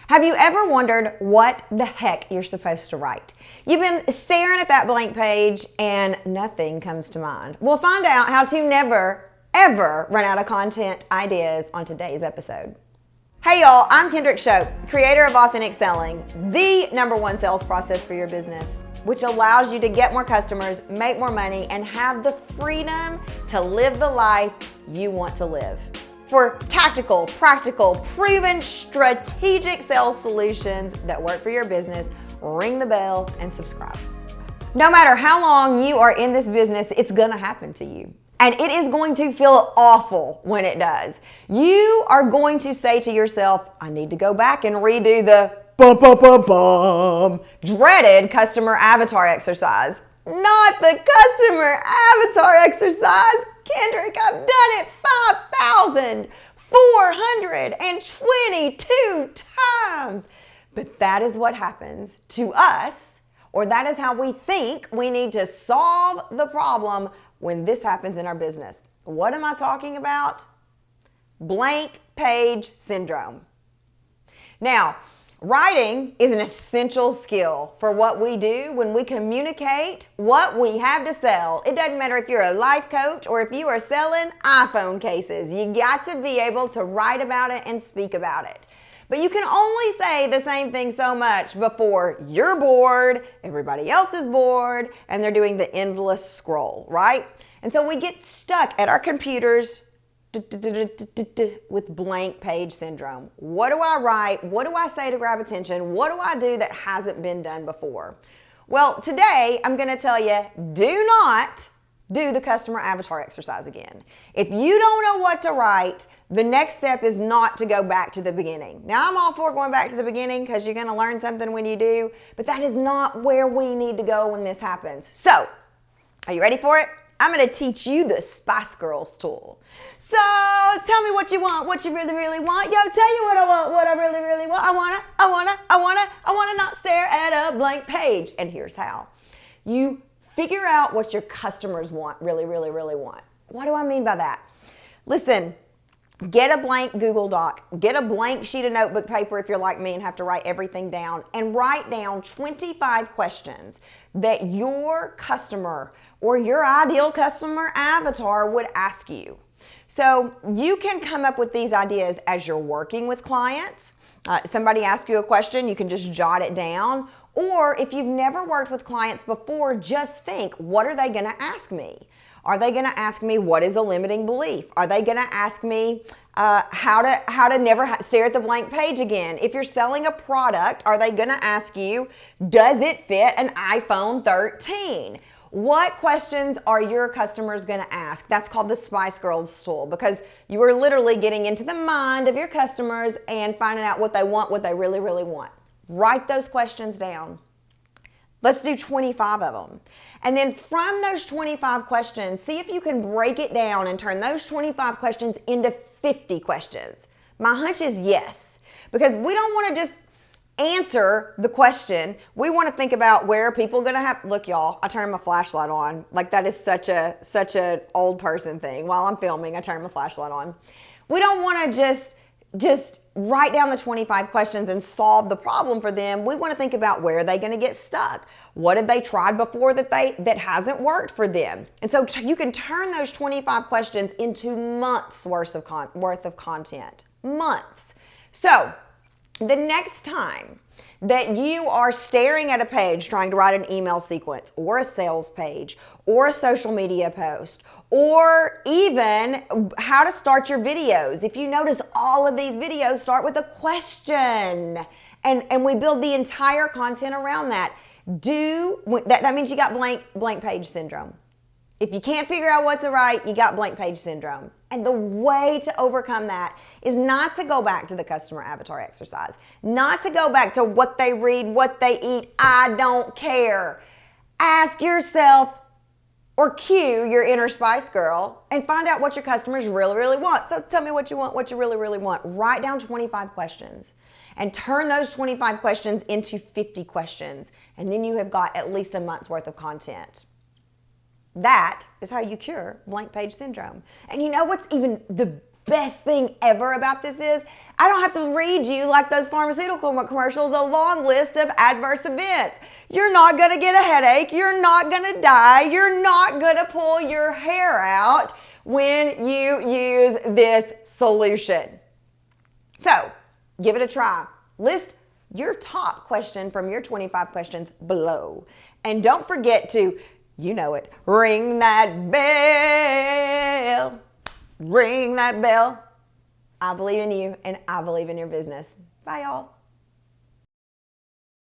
Have you ever wondered what the heck you're supposed to write? You've been staring at that blank page and nothing comes to mind. We'll find out how to never, ever run out of content ideas on today's episode. Hey y'all, I'm Kendrick Shope, creator of Authentic Selling, the #1 sales process for your business, which allows you to get more customers, make more money, and have the freedom to live the life you want to live. For tactical, practical, proven, strategic sales solutions that work for your business, ring the bell and subscribe. No matter how long you are in this business, it's gonna happen to you. And it is going to feel awful when it does. You are going to say to yourself, I need to go back and redo the dreaded customer avatar exercise. Not the customer avatar exercise. Kendrick, I've done it 5,422 times. But that is what happens to us, or that is how we think we need to solve the problem when this happens in our business. What am I talking about? Blank page syndrome. Now, writing is an essential skill for what we do when we communicate what we have to sell. It doesn't matter if you're a life coach or if you are selling iPhone cases. You got to be able to write about it and speak about it. But you can only say the same thing so much before you're bored, everybody else is bored, and they're doing the endless scroll, right? And so we get stuck at our computers with blank page syndrome. What do I write? What do I say to grab attention? What do I do that hasn't been done before? Well, today I'm going to tell you, do not do the customer avatar exercise again. If you don't know what to write, the next step is not to go back to the beginning. Now, I'm all for going back to the beginning because you're going to learn something when you do, but that is not where we need to go when this happens. So, are you ready for it? I'm going to teach you the Spice Girls tool. So, tell me what you want, what you really, really want. Yo, tell you what I want, what I really, really want. I wanna not stare at a blank page. And here's how. You figure out what your customers want, really, really, really want. What do I mean by that? Listen, get a blank Google Doc, get a blank sheet of notebook paper if you're like me and have to write everything down, and write down 25 questions that your customer or your ideal customer avatar would ask you. So you can come up with these ideas as you're working with clients. Somebody asks you a question, you can just jot it down. Or if you've never worked with clients before, just think, what are they gonna ask me? Are they going to ask me what is a limiting belief? Are they going to ask me how to never stare at the blank page again? If you're selling a product, are they going to ask you, does it fit an iPhone 13? What questions are your customers going to ask? That's called the Spice Girls tool, because you are literally getting into the mind of your customers and finding out what they want, what they really, really want. Write those questions down. Let's do 25 of them. And then from those 25 questions, see if you can break it down and turn those 25 questions into 50 questions. My hunch is yes, because we don't want to just answer the question. We want to think about where are people going to have, look y'all, I turn my flashlight on. Like that is such a old person thing. While I'm filming, I turn my flashlight on. We don't want to just write down the 25 questions and solve the problem for them. We want to think about where are they going to get stuck? What have they tried before that hasn't worked for them? And so you can turn those 25 questions into months worth of content. Months. So the next time that you are staring at a page trying to write an email sequence or a sales page or a social media post or even how to start your videos. If you notice, all of these videos start with a question and we build the entire content around that. That means you got blank page syndrome. If you can't figure out what to write, you got blank page syndrome. And the way to overcome that is not to go back to the customer avatar exercise, not to go back to what they read, what they eat. I don't care. Ask yourself or cue your inner Spice Girl and find out what your customers really, really want. So tell me what you want, what you really, really want. Write down 25 questions and turn those 25 questions into 50 questions. And then you have got at least a month's worth of content. That is how you cure blank page syndrome. And you know what's even the best thing ever about this is I don't have to read you, like those pharmaceutical commercials, a long list of adverse events. You're not going to get a headache. You're not going to die. You're not going to pull your hair out when you use this solution. So give it a try. List your top question from your 25 questions below. And don't forget to, you know it, ring that bell. Ring that bell. I believe in you and I believe in your business. Bye, y'all.